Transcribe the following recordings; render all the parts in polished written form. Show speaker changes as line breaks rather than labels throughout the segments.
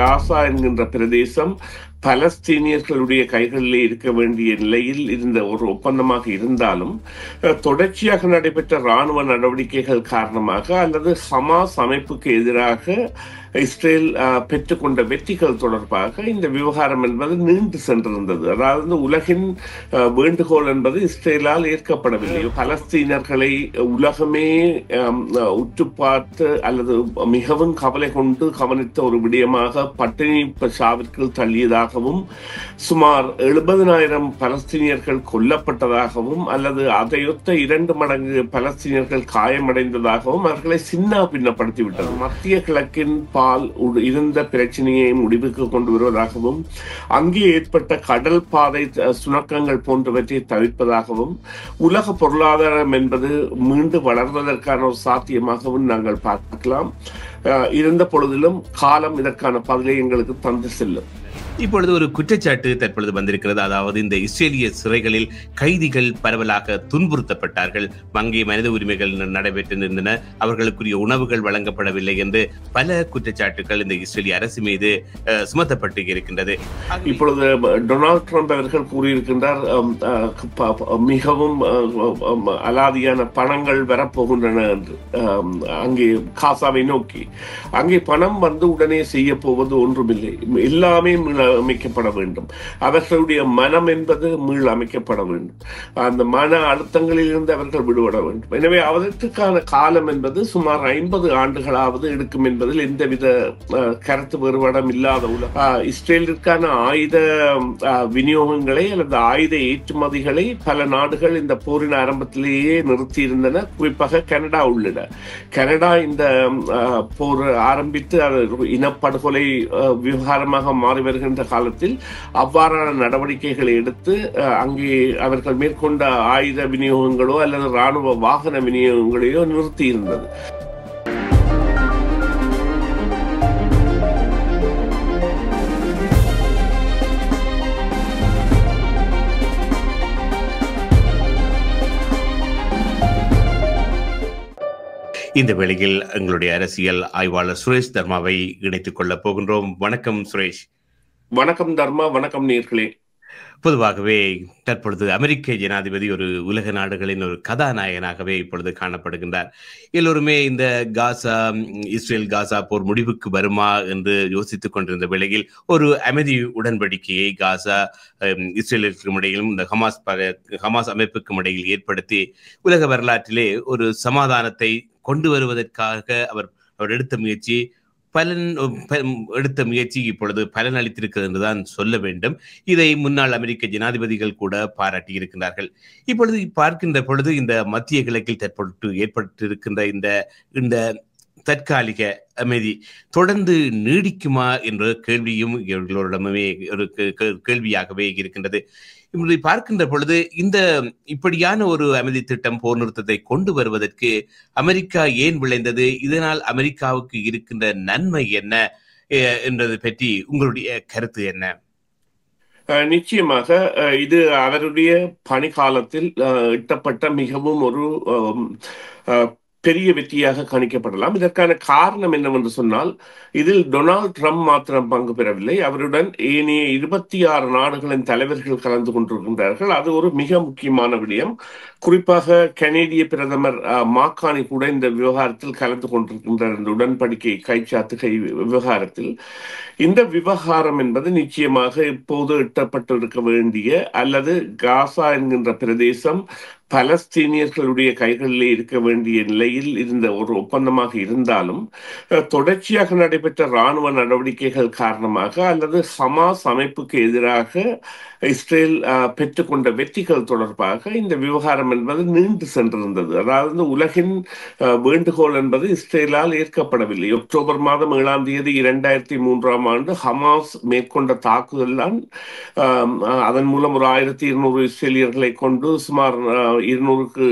காசா என்கின்ற பிரதேசம் பலஸ்தீனியர்களுடைய கைகளிலே இருக்க வேண்டிய நிலையில் இருந்த ஒரு ஒப்பந்தமாக இருந்தாலும் தொடர்ச்சியாக நடைபெற்ற இராணுவ நடவடிக்கைகள் காரணமாக அல்லது ஹமாஸ் அமைப்புக்கு எதிராக இஸ்ரேல் பெற்றுக்கொண்ட வெற்றிகள் தொடர்பாக இந்த விவகாரம் என்பது நீண்டு சென்றிருந்தது. அதாவது உலகின் வேண்டுகோள் என்பது இஸ்ரேலால் ஏற்கப்படவில்லை. பலஸ்தீனர்களை உலகமே உற்று பார்த்து அல்லது மிகவும் கவலை கொண்டு கவனித்த ஒரு விடயமாக பட்டினி சாவிற்கு தள்ளியதாகவும் சுமார் 70,000 பலஸ்தீனியர்கள் கொல்லப்பட்டதாகவும் அல்லது அதையொத்த 2 மடங்கு பலஸ்தீனியர்கள் காயமடைந்ததாகவும் அவர்களை சின்ன பின்னப்படுத்திவிட்டது. மத்திய கிழக்கின் இருந்த பிரச்சனையை முடிவுக்கு கொண்டு வருவதாகவும் அங்கே ஏற்பட்ட கடல் பாதை சுணக்கங்கள் போன்றவற்றை தவிர்ப்பதாகவும் உலக பொருளாதாரம் என்பது மீண்டும் வளர்வதற்கான ஒரு சாத்தியமாகவும் நாங்கள் பார்க்கலாம். இருந்த பொழுதிலும் காலம் இதற்கான பதிலை எங்களுக்கு தந்து செல்லும்.
இப்பொழுது ஒரு குற்றச்சாட்டு தற்பொழுது வந்திருக்கிறது. அதாவது இந்த இஸ்ரேலிய சிறைகளில் கைதிகள் பரவலாக துன்புறுத்தப்பட்டார்கள், அங்கே மனித உரிமைகள் நடைபெற்றிருந்தன, அவர்களுக்குரிய உணவுகள் வழங்கப்படவில்லை என்று பல குற்றச்சாட்டுகள் இந்த இஸ்ரேலிய அரசு மீது சுமத்தப்பட்டு இருக்கின்றது.
இப்பொழுது டொனால்ட் ட்ரம்ப் அவர்கள் கூறியிருக்கின்றார், மிகவும் அலாதியான பணங்கள் வரப்போகின்றன என்று. அங்கே காசாவை நோக்கி அங்கே பணம் வந்து உடனே செய்ய போவது ஒன்றுமில்லை. எல்லாமே அமைக்கப்பட வேண்டும். அவர்களுடைய மனம் என்பது மீள் அமைக்கப்பட வேண்டும். அந்த மன அழுத்தங்களில் இருந்து அவர்கள் விடுபட வேண்டும். எனவே அதற்கான காலம் என்பது சுமார் 50 ஆண்டுகளாவது எடுக்கும் என்பதில் எந்தவித கருத்து வேறுபாடும் இல்லாத இஸ்ரேலிற்கான ஆயுத விநியோகங்களை அல்லது ஆயுத ஏற்றுமதிகளை பல நாடுகள் இந்த போரின் ஆரம்பத்திலேயே நிறுத்தி இருந்தன. குறிப்பாக கனடா உள்ளிட. கனடா இந்த போர் ஆரம்பித்து இனப்படுகொலை விவகாரமாக மாறி வருகின்ற காலத்தில் அவ்வாறான நடவடிக்கைகளை எடுத்து அங்கே அவர்கள் மேற்கொண்ட ஆயுத விநியோகங்களோ அல்லது இராணுவ வாகன விநியோகங்களையோ நிறுத்தி இருந்தது.
இந்த வேளையில் எங்களுடைய அரசியல் ஆய்வாளர் சுரேஷ் தர்மாவை இணைத்துக் கொள்ளப் போகின்றோம். வணக்கம் சுரேஷ்.
வணக்கம் தர்மா. வணக்கம் நேயர்களே.
பொதுவாகவே தற்பொழுது அமெரிக்க ஜனாதிபதி ஒரு உலக நாடுகளின் ஒரு கதாநாயகனாகவே இப்பொழுது காணப்படுகின்றார். எல்லோருமே இந்த இஸ்ரேல் காசா போர் முடிவுக்கு வருமா என்று யோசித்துக் கொண்டிருந்த வேளையில் ஒரு அமைதி உடன்படிக்கையை காசா இஸ்ரேலுக்கும் இடையிலும் இந்த ஹமாஸ் அமைப்புக்கும் இடையில் ஏற்படுத்தி உலக வரலாற்றிலே ஒரு சமாதானத்தை கொண்டு வருவதற்காக அவர் எடுத்த முயற்சி இப்பொழுது பலன் அளித்திருக்கிறது என்றுதான் சொல்ல வேண்டும். இதை முன்னாள் அமெரிக்க ஜனாதிபதிகள் கூட பாராட்டி இருக்கின்றார்கள். இப்பொழுது பார்க்கின்ற பொழுது இந்த மத்திய கிழக்கில் தற்பொழுது ஏற்பட்டிருக்கின்ற இந்த தற்காலிக அமைதி தொடர்ந்து நீடிக்குமா என்ற கேள்வியும் எல்லோரிடமே ஒரு கேள்வியாகவே இருக்கின்றது. இப்படி பார்க்கின்ற பொழுது இப்படியான ஒரு அமைதி திட்டம், போர் நிறுத்தத்தை கொண்டு வருவதற்கு அமெரிக்கா ஏன் விளைந்தது, இதனால் அமெரிக்காவுக்கு இருக்கின்ற நன்மை என்ன என்பதை பற்றி உங்களுடைய கருத்து என்ன?
நிச்சயமாக இது அவருடைய பணிக்காலத்தில் எட்டப்பட்ட மிகவும் ஒரு பெரிய வெற்றியாக கணிக்கப்படலாம். இதற்கான காரணம் என்னவென்று சொன்னால், இதில் டொனால்ட் ட்ரம்ப் மாத்திரம் பங்கு பெறவில்லை, அவருடன் ஏனைய 26 நாடுகளின் தலைவர்கள் கலந்து கொண்டிருக்கின்றார்கள். அது ஒரு மிக முக்கியமான விடயம். குறிப்பாக கனேடிய பிரதமர் மாக்கானி கூட இந்த விவகாரத்தில் கலந்து கொண்டிருக்கின்றார். இந்த உடன்படிக்கை கைச்சாத்துகை விவகாரத்தில் இந்த விவகாரம் என்பது நிச்சயமாக இப்போது எட்டப்பட்டிருக்க வேண்டிய அல்லது காசா என்கின்ற பிரதேசம் பலஸ்தீனியர்களுடைய கைகளிலே இருக்க வேண்டிய நிலையில் இருந்த ஒரு ஒப்பந்தமாக இருந்தாலும் தொடர்ச்சியாக நடைபெற்ற இராணுவ நடவடிக்கைகள் காரணமாக அல்லது ஹமாஸ் அமைப்புக்கு எதிராக இஸ்ரேல் பெற்றுக்கொண்ட வெற்றிகள் தொடர்பாக இந்த விவகாரம் என்பது நீண்டு சென்றிருந்தது. அதாவது உலகின் வேண்டுகோள் என்பது இஸ்ரேலால் ஏற்கப்படவில்லை. அக்டோபர் மாதம் 7ஆம் தேதி 2003ஆம் ஆண்டு ஹமாஸ் மேற்கொண்ட தாக்குதல் தான் அதன் மூலம் ஒரு 1200 இஸ்ரேலியர்களை கொண்டு சுமார் 200க்கு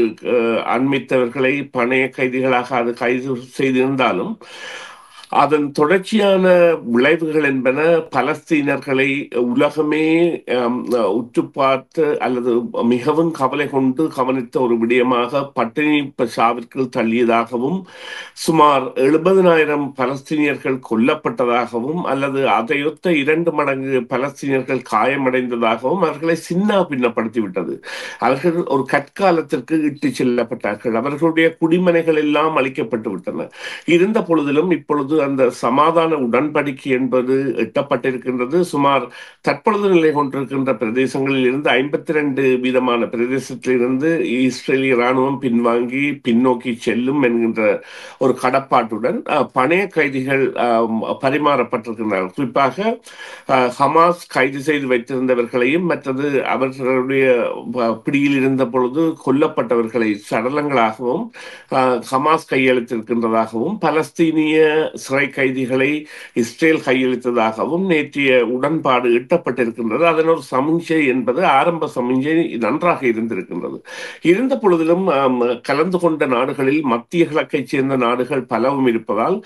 அண்மித்தவர்களை பணைய கைதிகளாக அது கைது செய்திருந்தாலும் அதன் தொடர்ச்சியான விளைவுகள் என்பன பலஸ்தீனர்களை உலகமே உற்று பார்த்து அல்லது மிகவும் கவலை கொண்டு கவனித்த ஒரு விடயமாக பட்டினி சாவிற்கு தள்ளியதாகவும் சுமார் 70,000 பலஸ்தீனியர்கள் கொல்லப்பட்டதாகவும் அல்லது அதையொத்த 2 மடங்கு பலஸ்தீனியர்கள் காயமடைந்ததாகவும் அவர்களை சின்ன பின்னப்படுத்திவிட்டது. அவர்கள் ஒரு கற்காலத்திற்கு இட்டு செல்லப்பட்டார்கள். அவர்களுடைய குடிமனைகள் எல்லாம் அளிக்கப்பட்டு விட்டன. இருந்த பொழுதிலும் இப்பொழுது அந்த சமாதான உடன்படிக்கை என்பது எட்டப்பட்டிருக்கின்றது. சுமார் தற்பொழுது நிலை கொண்டிருக்கின்ற பிரதேசங்களில் இருந்து 52% பிரதேசத்திலிருந்து இஸ்ரேலிய இராணுவம் பின்னோக்கி செல்லும் என்கின்ற ஒரு கடப்பாட்டுடன் பணைய கைதிகள் பரிமாறப்பட்டிருக்கின்றனர். குறிப்பாக ஹமாஸ் கைது செய்து வைத்திருந்தவர்களையும் மற்றது அவர்களுடைய பிடியில் இருந்த பொழுது கொல்லப்பட்டவர்களை சடலங்களாகவும் ஹமாஸ் கையளித்திருக்கின்றதாகவும் பலஸ்தீனிய சிறை கைதிகளை இஸ்ரேல் கையளித்ததாகவும் நேற்றைய உடன்பாடு எட்டப்பட்டிருக்கின்றது. அதன் ஒரு சமிஞ்சை என்பது ஆரம்ப சமிஞ்சை நன்றாக இருந்திருக்கின்றது. இருந்த பொழுதிலும் கலந்து கொண்ட நாடுகளில் மத்திய கிழக்கை சேர்ந்த நாடுகள் பலவும் இருப்பதால்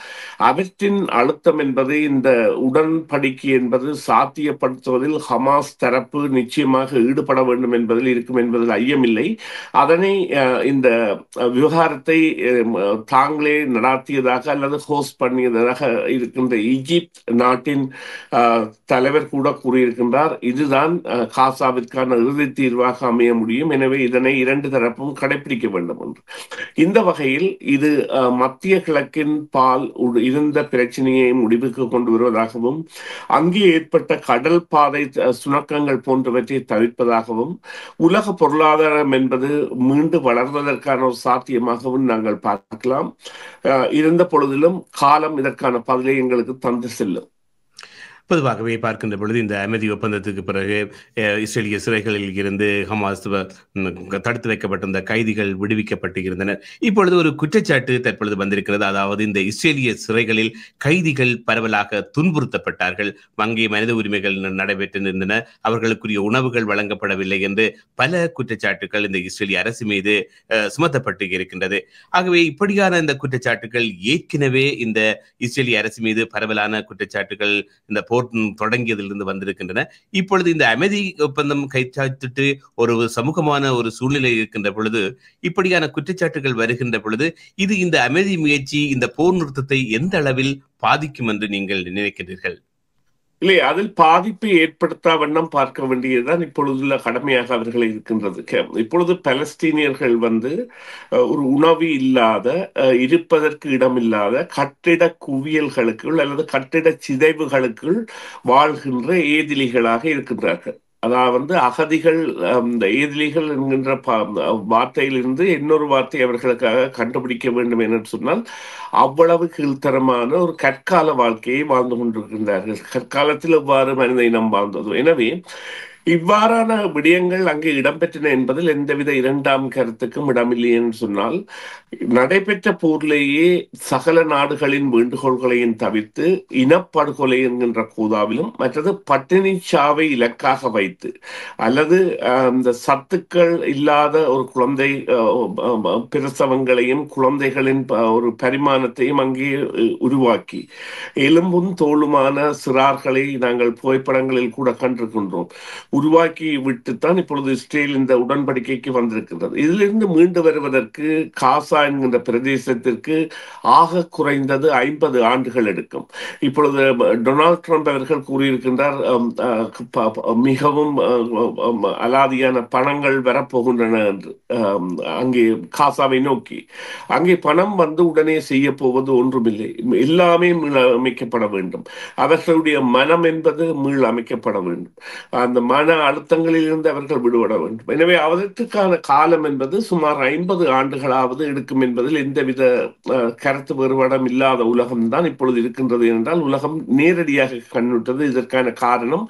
அவற்றின் அழுத்தம் என்பது இந்த உடன்படிக்கை என்பது சாத்தியப்படுத்துவதில் ஹமாஸ் தரப்பு நிச்சயமாக ஈடுபட வேண்டும் என்பதில் இருக்கும் என்பதில் ஐயமில்லை. அதனை இந்த விவகாரத்தை தாங்களே நடாத்தியதாக அல்லது ஹோஸ்ட் பண்ணியதாக இருக்கின்ற ஈஜிப்த் நாட்டின் தலைவர் கூட கூறியிருக்கின்றார், இதுதான் காசாவிற்கான இறுதி தீர்வாக அமைய முடியும், எனவே இதனை 2 தரப்பும் கடைபிடிக்க வேண்டும் என்று. இந்த வகையில் இது மத்திய கிழக்கின் பால் இருந்த பிரச்சனையை முடிவுக்கு கொண்டு வருவதாகவும் அங்கே ஏற்பட்ட கடல் பாதை சுணக்கங்கள் போன்றவற்றை தவிர்ப்பதாகவும் உலக பொருளாதாரம் என்பது மீண்டு வளர்வதற்கான ஒரு சாத்தியமாகவும் நாங்கள் பார்க்கலாம். இருந்த பொழுதிலும் காலம் இதற்கான பதிலை எங்களுக்கு தந்து செல்லும்.
பொதுவாகவே பார்க்கின்ற பொழுது இந்த அமைதி ஒப்பந்தத்துக்கு பிறகு இஸ்ரேலிய சிறைகளில் இருந்து ஹமாஸ் தடுத்து வைக்கப்பட்டிருந்த கைதிகள் விடுவிக்கப்பட்டு இருந்தனர். இப்பொழுது ஒரு குற்றச்சாட்டு தற்பொழுது வந்திருக்கிறது. அதாவது இந்த இஸ்ரேலிய சிறைகளில் கைதிகள் பரவலாக துன்புறுத்தப்பட்டார்கள், அங்கே மனித உரிமைகள் நடைபெற்றிருந்தன, அவர்களுக்குரிய உணவுகள் வழங்கப்படவில்லை என்று பல குற்றச்சாட்டுகள் இந்த இஸ்ரேலிய அரசு மீது சுமத்தப்பட்டு இருக்கின்றது. ஆகவே இப்படியான இந்த குற்றச்சாட்டுகள் ஏற்கனவே இந்த இஸ்ரேலிய அரசு மீது பரவலான குற்றச்சாட்டுகள் இந்த தொடங்கியதிலிருந்து வந்திருக்கின்றன. இப்பொழுது இந்த அமைதி ஒப்பந்தம் கைச்சாத்திட்டு ஒரு சமூகமான ஒரு சூழ்நிலை இருக்கின்ற பொழுது இப்படியான குற்றச்சாட்டுகள் வருகின்ற பொழுது இது இந்த அமைதி முயற்சி, இந்த போர் நிறுத்தத்தை எந்த அளவில் பாதிக்கும் என்று நீங்கள் நினைக்கிறீர்கள்?
இல்லை, அதில் பாதிப்பை ஏற்படுத்தா வண்ணம் பார்க்க வேண்டியதுதான் இப்பொழுதுள்ள கடமையாக அவர்கள் இருக்கின்றது. இப்பொழுது பலஸ்தீனியர்கள் ஒரு உணவு இல்லாத, இருப்பதற்கு இடமில்லாத கட்டிட குவியல்களுக்குள் அல்லது கட்டிட சிதைவுகளுக்குள் வாழ்கின்ற ஏதிலிகளாக இருக்கின்றார்கள். அதாவது அகதிகள், இந்த ஏதிலிகள் என்கின்ற வார்த்தையிலிருந்து இன்னொரு வார்த்தை அவர்களுக்காக கண்டுபிடிக்க வேண்டும் என்று சொன்னால் அவ்வளவு கீழ்த்தரமான ஒரு கற்கால வாழ்க்கையை வாழ்ந்து கொண்டிருக்கின்றார்கள். கற்காலத்தில் எவ்வாறு மனித இனம் வாழ்ந்தது. எனவே இவ்வாறான விடயங்கள் அங்கே இடம்பெற்றன என்பதில் எந்தவித இரண்டாம் கருத்துக்கும் இடமில்லை என்று சொன்னால், நடைபெற்ற போரிலேயே சகல நாடுகளின் வேண்டுகோள்களையும் தவிர்த்து இனப்படுகொலை என்கின்ற கூதாவிலும் மற்றது பட்டினி சாவை இலக்காக வைத்து அல்லது இந்த சத்துக்கள் இல்லாத ஒரு குழந்தை பிரசவங்களையும் குழந்தைகளின் ஒரு பரிமாணத்தையும் அங்கே உருவாக்கி எலும்பும் தோளுமான சிறார்களை நாங்கள் புகைப்படங்களில் கூட கண்டிருக்கின்றோம். உருவாக்கி விட்டுத்தான் இப்பொழுது இஸ்ரேல் இந்த உடன்படிக்கைக்கு வந்திருக்கின்றது. இதிலிருந்து மீண்டு வருவதற்கு காசா என்கின்ற பிரதேசத்திற்கு ஆக குறைந்தது 50 ஆண்டுகள் எடுக்கும். இப்பொழுது டொனால்ட் ட்ரம்ப் அவர்கள் கூறியிருக்கின்றார், மிகவும் அலாதியான பணங்கள் வரப்போகின்றன என்று அங்கே காசாவை நோக்கி. அங்கே பணம் உடனே செய்ய போவது ஒன்றுமில்லை, எல்லாமே மீள் அமைக்கப்பட வேண்டும். அவர்களுடைய மனம் என்பது மீள் அமைக்கப்பட வேண்டும். அந்த மன அழுத்தங்களில் இருந்து அவர்கள் விடுபட வேண்டும். எனவே அதற்கான காலம் என்பது சுமார் 50 ஆண்டுகளாவது எடுக்கும் என்பதில் எந்தவித கருத்து வேறுபாடும் இல்லாத உலகம் தான் இப்பொழுது இருக்கின்றது என்றால் உலகம் நேரடியாக கண்ணுட்டது. இதற்கான காரணம்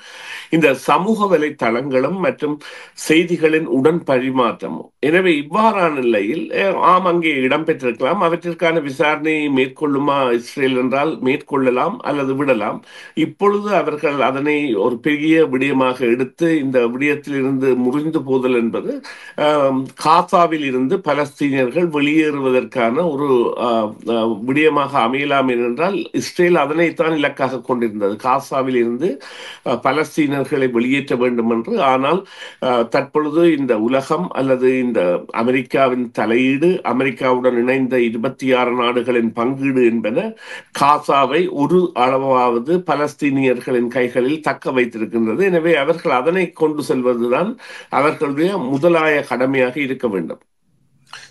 இந்த சமூக வலைத்தளங்களும் மற்றும் செய்திகளின் உடன் பரிமாற்றமும். எனவே இவ்வாறான நிலையில் அங்கே இடம்பெற்றிருக்கலாம். அவற்றிற்கான விசாரணையை மேற்கொள்ளுமா இஸ்ரேல் என்றால் மேற்கொள்ளலாம் அல்லது விடலாம். இப்பொழுது அவர்கள் அதனை ஒரு பெரிய விடயமாக எடுத்து அடுத்து இந்த விடயத்தில் இருந்து முறிந்து போதல் என்பது காசாவில் இருந்து பலஸ்தீனியர்கள் வெளியேறுவதற்கான ஒரு விடயமாக அமையலாம் என்றால் இஸ்ரேல் அதனைத்தான் இலக்காக கொண்டிருந்தது, காசாவில் இருந்து பலஸ்தீனர்களை வெளியேற்ற வேண்டும் என்று. ஆனால் தற்பொழுது இந்த உலகம் அல்லது இந்த அமெரிக்காவின் தலையீடு, அமெரிக்காவுடன் இணைந்த 26 நாடுகளின் பங்கீடு என்பன காசாவை ஒரு அளவாவது பலஸ்தீனியர்களின் கைகளில் தக்க வைத்திருக்கின்றது. எனவே அவர்கள் அதனை கொண்டு செல்வதுதான் அவர்களுடைய முதலாய கடமையாக இருக்க வேண்டும்.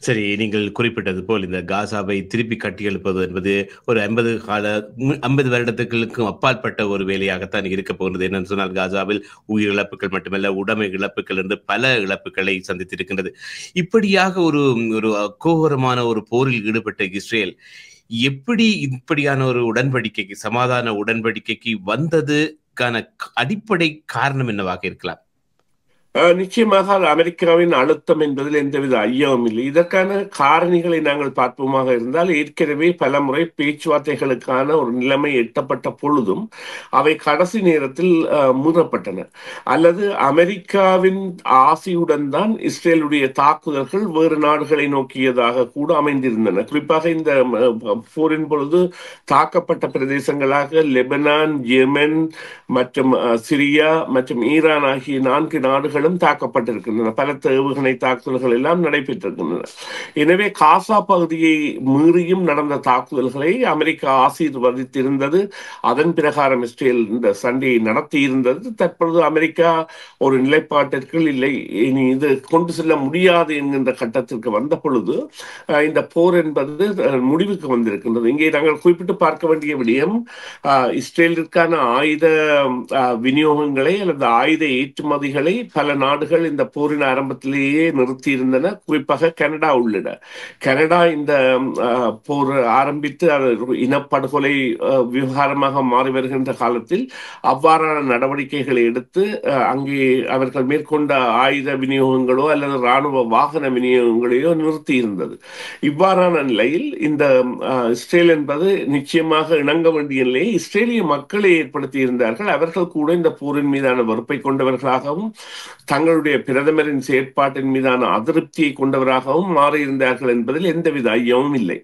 சரி, நீங்கள் குறிப்பிட்டது போல் இந்த காசாவை திருப்பி கட்டியெழுப்பது என்பது ஒரு 50 வருடத்துக்கும் அப்பாற்பட்ட ஒரு வேலையாகத்தான் இருக்க போகிறது. என்னன்னு சொன்னால் காசாவில் உயிர் இழப்புகள் மட்டுமல்ல, உடைமை இழப்புகள் என்று பல இழப்புகளை சந்தித்திருக்கின்றது. இப்படியாக ஒரு ஒரு கோரமான ஒரு போரில் ஈடுபட்ட இஸ்ரேல் எப்படி இப்படியான ஒரு உடன்படிக்கைக்கு, சமாதான உடன்படிக்கைக்கு வந்ததுக்கான அடிப்படை காரணம் என்னவாக இருக்கலாம்?
நிச்சயமாக அமெரிக்காவின் அழுத்தம் என்பதில் எந்தவித ஐயமும் இல்லை. இதற்கான காரணிகளை நாங்கள் பார்ப்போமாக இருந்தால், ஏற்கனவே பல முறை பேச்சுவார்த்தைகளுக்கான ஒரு நிலைமை எட்டப்பட்ட பொழுதும் அவை கடைசி நேரத்தில் மீறப்பட்டன. அல்லது அமெரிக்காவின் ஆசையுடன் தான் இஸ்ரேலுடைய தாக்குதல்கள் வேறு நாடுகளை நோக்கியதாக கூட அமைந்திருந்தன. குறிப்பாக இந்த போரின் பொழுது தாக்கப்பட்ட பிரதேசங்களாக லெபனான், யெமன் மற்றும் சிரியா மற்றும் ஈரான் ஆகிய 4 நாடுகளும் தாக்கப்பட்டிருக்கின்றன. பல ஏவுகணை தாக்குதல்கள் எல்லாம் நடைபெற்றிருக்கின்றன. எனவே காசா பகுதியை மீறியும் நடந்த தாக்குதல்களை அமெரிக்கா ஆசீர்வதித்திருந்தது. அதன் பிரகாரம் இஸ்ரேல் இந்த சண்டையை நடத்தி இருந்தது. தற்பொழுது அமெரிக்கா ஒரு நிலைப்பாட்டிற்கு இல்லை, இனி இது கொண்டு செல்ல முடியாது என்கின்ற கட்டத்திற்கு வந்த பொழுது இந்த போர் என்பது முடிவுக்கு வந்திருக்கின்றது. இங்கே நாங்கள் குறிப்பிட்டு பார்க்க வேண்டிய விடயம், இஸ்ரேலிற்கான ஆயுத விநியோகங்களை அல்லது ஆயுத ஏற்றுமதிகளை பல நாடுகள் இந்த போரின் ஆரம்பத்திலேயே நிறுத்தி இருந்தன, குறிப்பாக கனடா உள்ளிட. கனடா இந்த போர் ஆரம்பித்து இனப்படுகொலை விவகாரமாக மாறி வருகின்ற காலத்தில் அவ்வாறான நடவடிக்கைகளை எடுத்து அங்கே அவர்கள் மேற்கொண்ட ஆயுத விநியோகங்களோ அல்லது இராணுவ வாகன விநியோகங்களையோ நிறுத்தி இருந்தது. இவ்வாறான நிலையில் இந்த இஸ்ரேல் என்பது நிச்சயமாக இணங்க வேண்டிய நிலையை இஸ்ரேலிய மக்களை ஏற்படுத்தி இருந்தார்கள். அவர்கள் கூட இந்த போரின் மீதான வெறுப்பை கொண்டவர்களாகவும் தங்களுடைய பிரதமரின் செயற்பாட்டின் மீதான அதிருப்தியை கொண்டவராகவும் மாறியிருந்தார்கள் என்பதில் எந்தவித ஐயமும் இல்லை.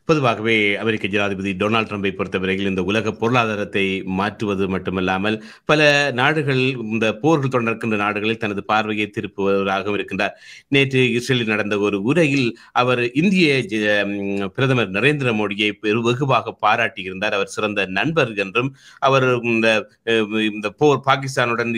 பொதுவாகவே அமெரிக்க ஜனாதிபதி டொனால்ட் ட்ரம்பை பொறுத்தவரையில் இந்த உலக பொருளாதாரத்தை மாற்றுவது மட்டுமல்லாமல் பல நாடுகள், இந்த போர்கள் தொடர்கின்ற நாடுகளில் தனது பார்வையை திருப்புவதாகவும் இருக்கின்றார். நேற்று இஸ்ரேலில் நடந்த ஒரு உரையில் அவர் இந்திய பிரதமர் நரேந்திர மோடியை வெகுவாக பாராட்டியிருந்தார். அவர் சிறந்த நண்பர் என்றும், அவர் இந்த போர் பாகிஸ்தானுடன்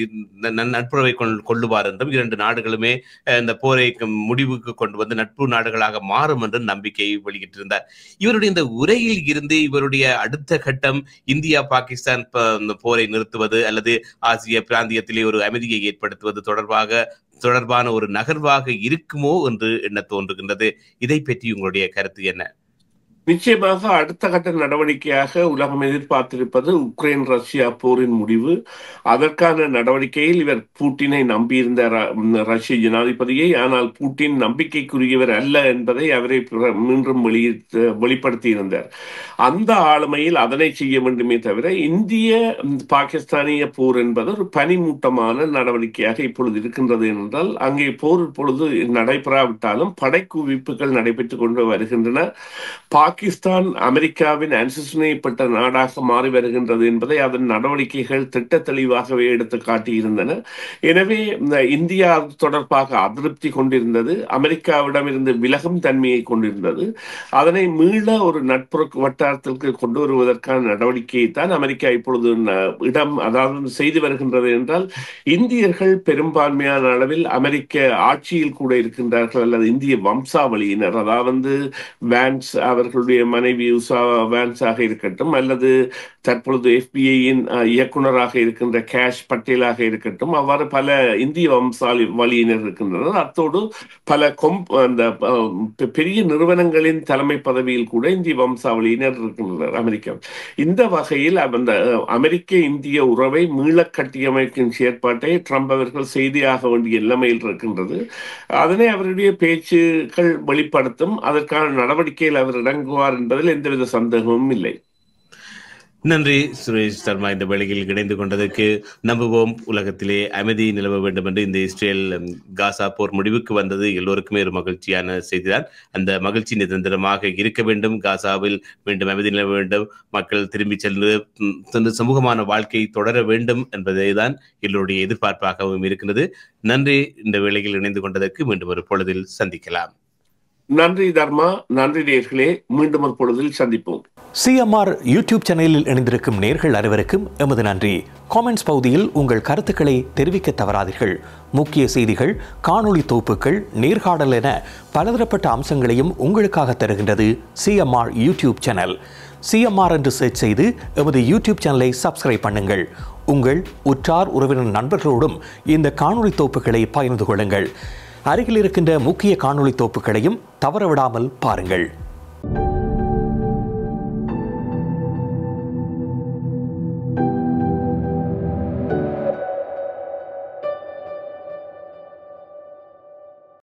நட்புறவை கொள்ளுவார் என்றும், 2 நாடுகளுமே இந்த போரை முடிவுக்கு கொண்டு வந்து நட்பு நாடுகளாக மாறும் என்றும் நம்பிக்கையை வெளியிட்டிருந்தார். இவருடைய இந்த உரையில் இருந்து இவருடைய அடுத்த கட்டம் இந்தியா பாகிஸ்தான் போரை நிறுத்துவது அல்லது ஆசிய பிராந்தியத்திலே ஒரு அமைதியை ஏற்படுத்துவது தொடர்பான ஒரு நகர்வாக இருக்குமோ என்று எண்ண தோன்றுகின்றது. இதை பற்றி உங்களுடைய கருத்து என்ன?
நிச்சயமாக அடுத்த கட்ட நடவடிக்கையாக உலகம் எதிர்பார்த்திருப்பது உக்ரைன் ரஷ்யா போரின் முடிவு. அதற்கான நடவடிக்கையில் இவர் பூட்டினை நம்பியிருந்த ரஷ்ய ஜனாதிபதியை, ஆனால் பூட்டின் நம்பிக்கைக்குரியவர் அல்ல என்பதை அவரை மீண்டும் வெளிப்படுத்தி இருந்தார். அந்த ஆளுமையில் அதனை செய்ய வேண்டுமே தவிர இந்திய பாகிஸ்தானிய போர் என்பது ஒரு பனிமூட்டமான நடவடிக்கையாக இப்பொழுது இருக்கின்றது. என்றால் அங்கே போர் இப்பொழுது நடைபெறாவிட்டாலும் படைக்குவிப்புகள் நடைபெற்றுக் கொண்டு வருகின்றன. பாகிஸ்தான் அமெரிக்காவின் அனுசரணைப்பட்ட நாடாக மாறி வருகின்றது என்பதை அதன் நடவடிக்கைகள் திட்ட தெளிவாகவே எடுத்து காட்டியிருந்தன. எனவே இந்தியா தொடர்பாக அதிருப்தி கொண்டிருந்தது, அமெரிக்காவிடமிருந்து விலகும் தன்மையை கொண்டிருந்தது. அதனை மீள ஒரு நட்பு வட்டாரத்திற்கு கொண்டு வருவதற்கான நடவடிக்கையை தான் அமெரிக்கா இப்பொழுது அதாவது செய்து வருகின்றது. என்றால் இந்தியர்கள் பெரும்பான்மையான அளவில் அமெரிக்க ஆட்சியில் கூட இருக்கின்றார்கள், அல்லது இந்திய வம்சாவளியினர், அதாவது வான்ஸ் அவர்களுடைய மனைவி உஷா வான்ஸாக இருக்கட்டும், அல்லது தற்பொழுது FBI-யின் இயக்குநராக இருக்கின்ற கேஷ் பட்டேலாக இருக்கட்டும், அவ்வாறு பல இந்திய வம்சாவளியினர் இருக்கின்றனர். அத்தோடு பல அந்த பெரிய நிறுவனங்களின் தலைமை பதவியில் கூட இந்திய வம்சாவளியினர் இருக்கின்றனர் அமெரிக்கா. இந்த வகையில் அந்த அமெரிக்க இந்திய உறவை மீள கட்டியமைக்கும் செயற்பாட்டை ட்ரம்ப் அவர்கள் செய்தியாக வேண்டிய நிலைமையில் இருக்கின்றது. அதனை அவருடைய பேச்சுக்கள் வெளிப்படுத்தும். அதற்கான நடவடிக்கையில் அவர் இறங்குவார் என்பதில் எந்தவித சந்தேகமும் இல்லை.
நன்றி சுரேஷ் சர்மா. இந்த வேளையில் இணைந்து கொண்டதற்கு. நம்புவோம் உலகத்திலே அமைதி நிலவ வேண்டும் என்று இந்த இஸ்ரேல் காசா போர் முடிவுக்கு வந்தது எல்லோருக்குமே ஒரு மகிழ்ச்சியான செய்திதான். அந்த மகிழ்ச்சி நிரந்தரமாக இருக்க வேண்டும். காசாவில் மீண்டும் அமைதி நிலவ வேண்டும். மக்கள் திரும்பி சென்று சமூகமான வாழ்க்கை தொடர வேண்டும் என்பதை தான் எல்லோருடைய எதிர்பார்ப்பாகவும் இருக்கிறது. நன்றி. இந்த வேளையில் இணைந்து கொண்டதற்கு. மீண்டும் ஒரு பொழுதில் சந்திக்கலாம்.
நன்றி தர்மா. நன்றி நேயர்களே. மீண்டும் ஒரு பொழுதில் சந்திப்போம்.
CMR யூடியூப் சேனலில் இணைந்திருக்கும் நேயர்கள் அனைவருக்கும் எமது நன்றி. காமெண்ட்ஸ் பகுதியில் உங்கள் கருத்துக்களை தெரிவிக்க தவறாதீர்கள். முக்கிய செய்திகள், காணொளி தொகுப்புகள், நேர்காணல் என பலதரப்பட்ட அம்சங்களையும் உங்களுக்காக தருகின்றது CMR யூடியூப் சேனல். CMR என்று சர்ச் செய்து எமது யூடியூப் சேனலை சப்ஸ்கிரைப் பண்ணுங்கள். உங்கள் உற்றார் உறவினர் நண்பர்களோடும் இந்த காணொளி தொகுப்புகளை பகிர்ந்து கொள்ளுங்கள். அருகில் இருக்கின்ற முக்கிய காணொளி தொகுப்புகளையும் தவறவிடாமல் பாருங்கள்.